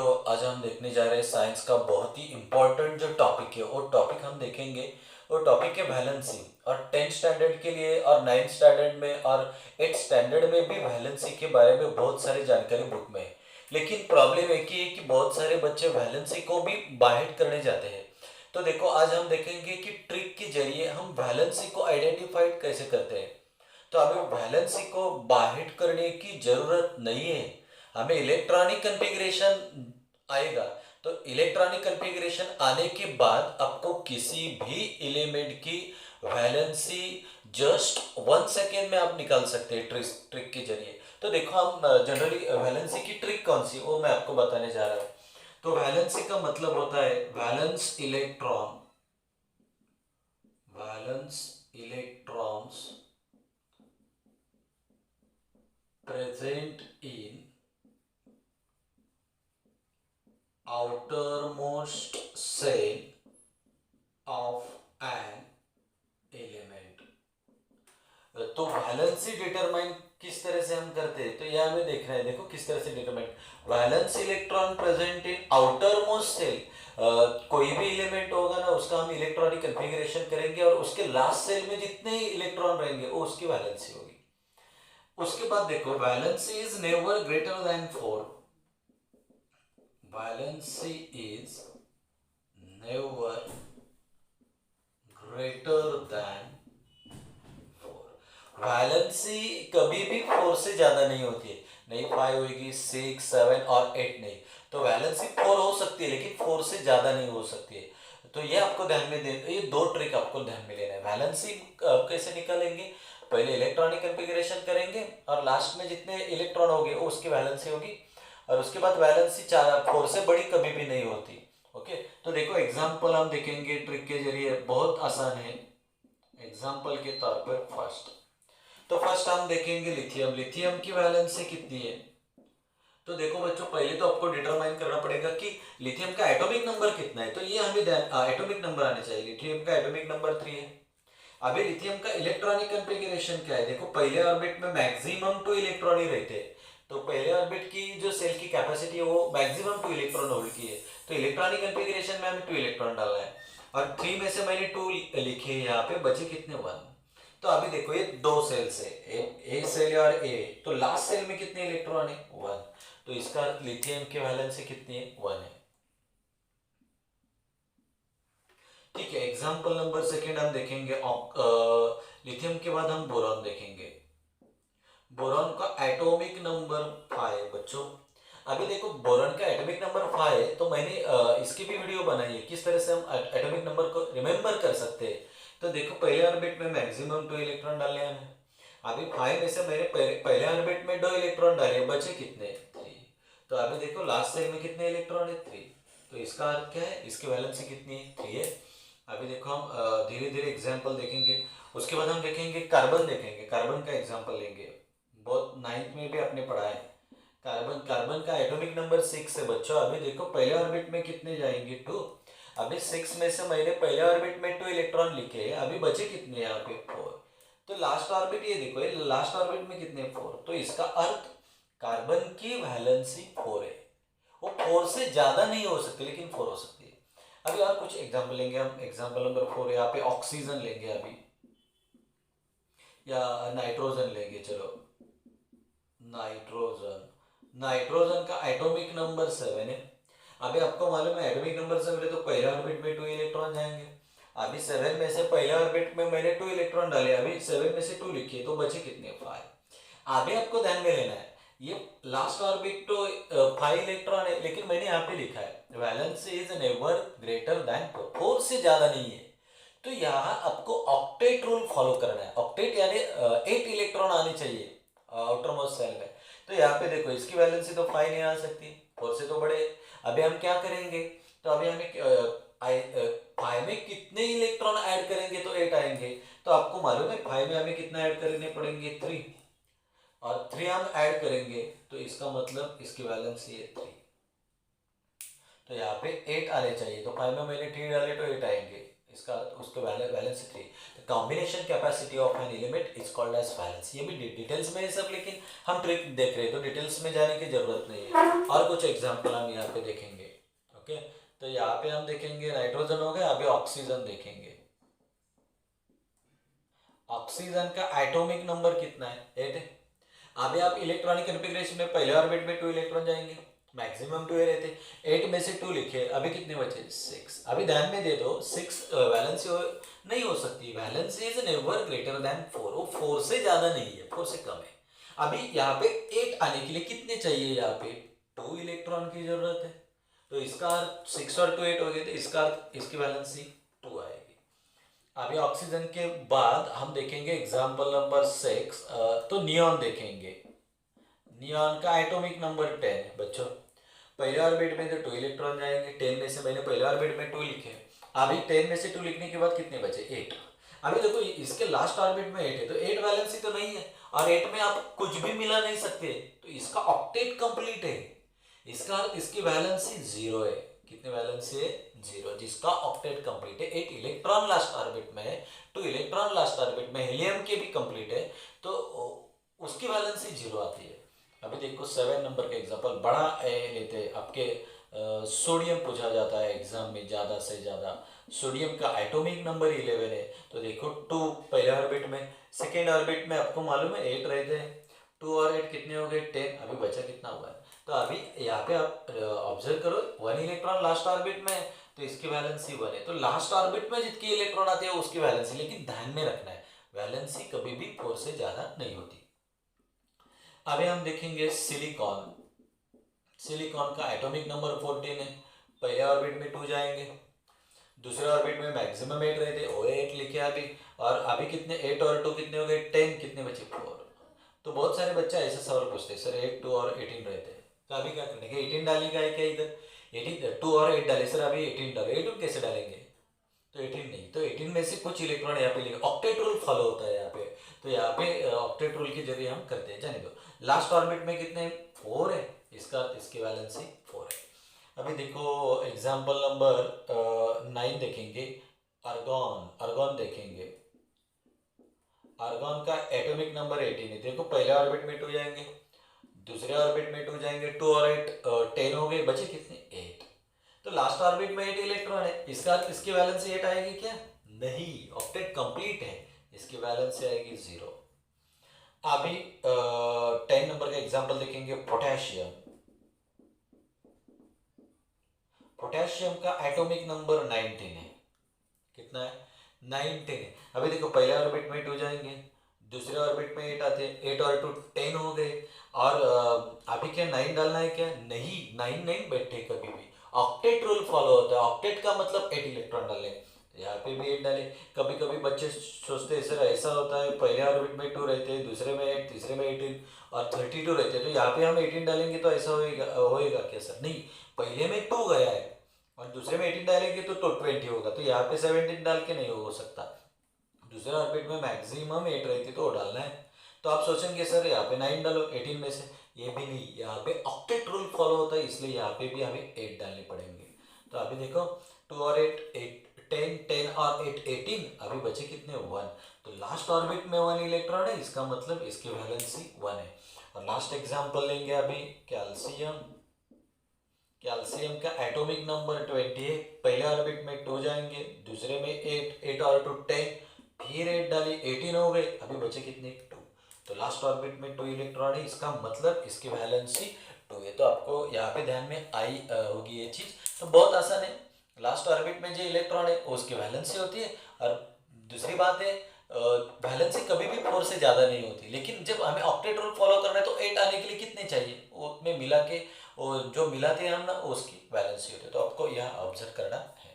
आज हम देखने जा रहे हैं साइंस का बहुत ही इम्पोर्टेंट जो टॉपिक है वो टॉपिक हम देखेंगे। वो टॉपिक है वैलेंसी। और 10th स्टैंडर्ड के लिए और 9th स्टैंडर्ड में और 8th स्टैंडर्ड में भी वैलेंसी के बारे में बहुत सारी जानकारी बुक में है। लेकिन प्रॉब्लम एक ही है कि बहुत सारे बच्चे वैलेंसी को भी बाइट करने जाते हैं। तो देखो आज हम देखेंगे कि ट्रिक के जरिए हम वैलेंसी को आइडेंटिफाई कैसे करते हैं। तो हमें वैलेंसी को बाइट करने की जरूरत नहीं है। हमें इलेक्ट्रॉनिक कॉन्फ़िगरेशन आएगा। तो इलेक्ट्रॉनिक कॉन्फ़िगरेशन आने के बाद आपको किसी भी एलिमेंट की वैलेंसी जस्ट 1 सेकेंड में आप निकाल सकते हैं ट्रिक के जरिए। तो देखो हम जनरली वैलेंसी की ट्रिक कौन सी वो मैं आपको बताने जा रहा हूँ। तो वैलेंसी का मतलब होता है valence electrons present in outermost cell of an element। तो वैलेंसी डिटरमाइन किस तरह से हम करते हैं तो यह हमें देखना है। देखो किस तरह से determine valence electron present in outermost shell. कोई भी एलिमेंट होगा ना उसका हम इलेक्ट्रॉनिक कन्फिग्रेशन करेंगे और उसके लास्ट सेल में जितने इलेक्ट्रॉन रहेंगे वो उसकी वैलेंसी होगी। उसके बाद देखो valency is never greater than 4। Valency is never greater than 4। Valency कभी भी 4 से ज्यादा नहीं होती है। नहीं 5 होगी, 6, 7 और 8 नहीं। तो वैलेंसी 4 हो सकती है लेकिन 4 से ज्यादा नहीं हो सकती है। तो ये आपको ध्यान में देना, ये दो ट्रिक आपको ध्यान में लेना है। वैलेंसी कैसे निकालेंगे, पहले इलेक्ट्रॉनिक कॉन्फ़िगरेशन करेंगे और लास्ट में जितने इलेक्ट्रॉन होंगे वो उसकी वैलेंसी होगी। और उसके बाद वैलेंसी 4 से बड़ी कभी भी नहीं होती। ओके, तो देखो एग्जाम्पल हम देखेंगे ट्रिक के जरिए, बहुत आसान है। एग्जाम्पल के तौर पर फर्स्ट हम देखेंगे लिथियम। लिथियम की वैलेंसी कितनी है। तो देखो बच्चों पहले तो आपको डिटरमाइन करना पड़ेगा कि लिथियम का एटॉमिक नंबर कितना है। तो ये हमें एटॉमिक नंबर आने चाहिए। लिथियम का एटॉमिक नंबर 3 है। अभी लिथियम का इलेक्ट्रॉनिक कॉन्फ़िगरेशन क्या है। देखो पहले ऑर्बिट में मैक्सिमम 2 इलेक्ट्रॉन ही रहते हैं। तो पहले ऑर्बिट की जो सेल की कैपेसिटी है वो मैक्सिमम 2 इलेक्ट्रॉन होल्ड की है। तो इलेक्ट्रॉनिक कॉन्फ़िगरेशन में हमें 2 इलेक्ट्रॉन डालना है। और 3 में से मैंने 2 लिखे हैं यहाँ पे, बचे कितने 1। तो अभी देखो ये दो सेल्स है, ए सेल और ए। तो लास्ट सेल में कितने इलेक्ट्रॉन है 1। तो इसका लिथियम की वैलेंसी कितनी है 1 है। ठीक है, एग्जाम्पल नंबर सेकेंड हम देखेंगे। लिथियम के बाद हम बोरॉन देखेंगे। बोरॉन का एटॉमिक नंबर 5 बच्चों। अभी देखो बोरॉन का एटॉमिक नंबर 5 है तो मैंने इसकी भी वीडियो बनाई है किस तरह से हम एटॉमिक नंबर को रिमेम्बर कर सकते हैं। तो देखो पहले ऑर्बिट में मैक्सिमम 2 इलेक्ट्रॉन डालने हैं हमें। अभी 5 में से मैंने पहले ऑर्बिट में 2 इलेक्ट्रॉन डाले, बचे कितने 3। तो अभी देखो लास्ट सेल में कितने इलेक्ट्रॉन है 3। तो इसका अर्थ क्या है, इसकी वैलेंसी कितनी है 3 है। अभी देखो हम धीरे धीरे एग्जाम्पल देखेंगे। उसके बाद हम देखेंगे कार्बन, देखेंगे कार्बन का एग्जाम्पल लेंगे। बहुत 9th में भी आपने पढ़ा है। कार्बन कार्बन का एटॉमिक नंबर 6 है बच्चों। अभी देखो पहले ऑर्बिट में कितने जाएंगे 2। अभी 6 में से मैंने पहले ऑर्बिट में 2 इलेक्ट्रॉन लिखे हैं, अभी बचे कितने यहाँ पे 4। तो लास्ट ऑर्बिट ये देखो, ये लास्ट ऑर्बिट में कितने 4। तो इसका अर्थ कार्बन की वैलेंसी 4 है। वो 4 से ज्यादा नहीं हो सकती लेकिन 4 हो सकती है। अभी और कुछ एग्जाम्पल लेंगे हम। एग्जाम्पल नंबर 4 यहाँ पे ऑक्सीजन लेंगे अभी, या नाइट्रोजन लेंगे। चलो नाइट्रोजन, नाइट्रोजन का एटॉमिक नंबर 7 है। अभी आपको मालूम है एटॉमिक नंबर 7 है तो पहले ऑर्बिट में 2 इलेक्ट्रॉन जाएंगे। अभी 7 में से पहले ऑर्बिट में मैंने 2 इलेक्ट्रॉन डाले, अभी 7 में से 2 लिखिए तो बचे कितने 5। अभी आपको ध्यान में लेना है ये लास्ट ऑर्बिट तो 5 इलेक्ट्रॉन है लेकिन मैंने यहाँ पे लिखा है valency is never greater than 4 से ज्यादा नहीं है। तो यहाँ आपको ऑक्टेट रूल फॉलो करना है। ऑक्टेट यानी 8 इलेक्ट्रॉन आने चाहिए आउटर मोस्ट सेल में। तो यहाँ पे देखो इसकी वैलेंसी तो 5 नहीं आ सकती, 4 से तो बड़े। अभी हम क्या करेंगे, तो अभी हमें 5 में कितने इलेक्ट्रॉन ऐड करेंगे तो 8 आएंगे। तो आपको मालूम है 5 में हमें कितना ऐड करने पड़ेंगे 3। और 3 हम ऐड करेंगे तो इसका मतलब इसकी वैलेंसी है 3। तो यहाँ पे 8 आने चाहिए। तो 5 में मैंने 3 डाले तो 8 आएंगे। इसका उसके valency 3। The combination capacity of an element is called as valence. ये भी डिटेल्स में है सब, लेकिन हम ट्रिक देख रहे हैं तो डिटेल्स में जाने की जरूरत नहीं है। और कुछ एग्जांपल हम यहाँ पे देखेंगे। ओके, तो यहाँ पे हम देखेंगे नाइट्रोजन हो गया, अभी ऑक्सीजन देखेंगे। ऑक्सीजन का एटॉमिक नंबर कितना है? 8 है। अभी आप इलेक्ट्रॉनिक कन्फिग्रेशन में पहले ऑर्बिट में 2 इलेक्ट्रॉन जाएंगे, मैक्सिमम 2 रहते, 8 में से 2 लिखे, अभी कितने बचे? 6। अभी ध्यान में दे दो 6 वैलेंसी नहीं हो सकती, valency is never greater than 4, वो 4 से ज्यादा नहीं है, 4 से कम है। अभी यहाँ पे 8 आने के लिए कितने चाहिए? यहाँ पे 2 इलेक्ट्रॉन की जरूरत है, तो इसका अर्थ 6 और 2 8 हो गए, तो इसका अर्थ इसकी वैलेंसी 2 आएगी। अभी ऑक्सीजन के बाद हम देखेंगे एग्जाम्पल नंबर 6, तो नियॉन देखेंगे। नियॉन का एटॉमिक नंबर 10 है बच्चों। पहले ऑर्बिट में तो 2 इलेक्ट्रॉन जाएंगे, 10 में से मैंने पहले ऑर्बिट में 2 लिखे। अभी 10 में से 2 लिखने के बाद कितने बचे? 8। अभी देखो इसके लास्ट ऑर्बिट में 8 है, तो 8 वैलेंसी तो नहीं है, और 8 में आप कुछ भी मिला नहीं सकते, तो इसका ऑक्टेट कंप्लीट है। इसका अर्थ इसकी वैलेंसी 0 है। कितने वैलेंसी है? 0, जिसका ऑक्टेट कंप्लीट है। 8 इलेक्ट्रॉन लास्ट ऑर्बिट में है, 2 इलेक्ट्रॉन लास्ट ऑर्बिट में, हीलियम के भी कंप्लीट है, तो उसकी वैलेंसी 0 आती है। अभी देखो 7 नंबर का एग्जांपल बड़ा लेते हैं। आपके सोडियम पूछा जाता है एग्जाम में ज़्यादा से ज़्यादा। सोडियम का एटॉमिक नंबर 11 है, तो देखो 2 पहले ऑर्बिट में, सेकेंड ऑर्बिट में आपको मालूम है 8 रहते हैं, 2 और 8 कितने हो गए? 10। अभी बचा कितना हुआ है? तो अभी यहाँ पे आप ऑब्जर्व करो 1 इलेक्ट्रॉन लास्ट ऑर्बिट में है, तो इसकी वैलेंसी 1 है। तो लास्ट ऑर्बिट में जितनी इलेक्ट्रॉन आते हैं उसकी वैलेंसी, लेकिन ध्यान में रखना है वैलेंसी कभी भी 4 से ज़्यादा नहीं होती। अभी हम देखेंगे सिलिकॉन। सिलिकॉन का एटॉमिक नंबर 14 है, पहले ऑर्बिट में 2 जाएंगे, दूसरे ऑर्बिट में मैक्सिमम 8 रहते, ओ 8 लिखे अभी, और अभी कितने? 8 और 2 कितने हो गए? 10। कितने बचे? 4। तो बहुत सारे बच्चे ऐसे सवाल पूछते हैं, सर 8 2 और 18 रहते हैं, तो अभी क्या करने का? 18 डालने का है क्या इधर? 18 2 और 8 डाले, सर अभी 18 डाले, 18 कैसे डालेंगे? तो 18 नहीं, तो 18 में से कुछ इलेक्ट्रॉन यहाँ पे लिखे, ऑक्टेट रूल फॉलो होता है यहाँ पे, तो यहाँ पे ऑक्टेट रूल के जरिए हम करते हैं। जाने दो, लास्ट ऑर्बिट में कितने? 4 है, इसका इसकी वैलेंसी 4 है। अभी देखो एग्जाम्पल नंबर 9 देखेंगे, आर्गॉन। आर्गॉन देखेंगे, आर्गॉन का एटॉमिक नंबर 18 है। देखो पहले ऑर्बिट में 2 जाएंगे, दूसरे ऑर्बिट में 2 जाएंगे, 2 और 8 10 हो गए, बचे कितने? 8। तो लास्ट ऑर्बिट में 8 इलेक्ट्रॉन है, इसका इसकी वैलेंसी 8 आएगी क्या? नहीं, ऑक्टेट कंप्लीट है, इसकी वैलेंसी आएगी 0। अभी 10 नंबर का एग्जांपल देखेंगे, पोटेशियम। पोटेशियम का एटॉमिक नंबर 19 है। कितना है? 19 है। अभी देखो पहले ऑर्बिट में 2 जाएंगे, दूसरे ऑर्बिट में 8 आते हैं, 8 और 2 10 हो गए, और अभी क्या 9 डालना है क्या? नहीं, 9 नहीं बैठे कभी भी, ऑक्टेट रूल फॉलो होता है। ऑक्टेट का मतलब 8 इलेक्ट्रॉन डाले, तो यहाँ पे भी 8 डाले। कभी कभी बच्चे सोचते हैं सर ऐसा होता है, पहले ऑर्बिट में 2 रहते हैं, दूसरे में 8, तीसरे में 18 और 32 रहते हैं, तो यहाँ पे हम 18 डालेंगे तो ऐसा होएगा क्या सर? नहीं, पहले में 2 गया है और दूसरे में 18 डालेंगे तो 20 होगा, तो यहाँ पे 17 डाल के नहीं हो सकता। दूसरे ऑर्बिट में मैक्सिमम 8 रहती तो वो डालना है, तो आप सोचेंगे सर यहाँ पे 9 डालो 18 में से, ये भी नहीं, यहाँ पे ऑक्टेट रूल फॉलो होता है, इसलिए यहाँ पे भी हमें 8 डालने पड़ेंगे। तो अभी देखो 2 और 8 10 10 और 8 18, अभी बचे कितने? 1। तो लास्ट ऑर्बिट में 1 इलेक्ट्रॉन है, इसका मतलब इसकी वैलेंसी 1 है। और लास्ट एग्जाम्पल लेंगे अभी कैल्शियम। कैल्शियम का एटॉमिक नंबर 20 है, पहले ऑर्बिट में 2 जाएंगे, दूसरे में 8 8 और 2 10, फिर 8 डाली 18 हो गए, अभी बचे कितने? 2। तो लास्ट ऑर्बिट में 2 इलेक्ट्रॉन है, इसका मतलब इसकी वैलेंसी 2 है। तो आपको यहाँ पे ध्यान में आई होगी ये चीज, तो बहुत आसान है। लास्ट ऑर्बिट में जो इलेक्ट्रॉन है उसकी वैलेंसी होती है, और दूसरी बात है वैलेंसी कभी भी 4 से ज़्यादा नहीं होती, लेकिन जब हमें ऑक्टेट रूल फॉलो करना है तो 8 आने के लिए कितने चाहिए? वो में मिला के, और जो मिलाते हैं हम ना उसकी वैलेंसी होती है, तो आपको यह ऑब्जर्व करना है।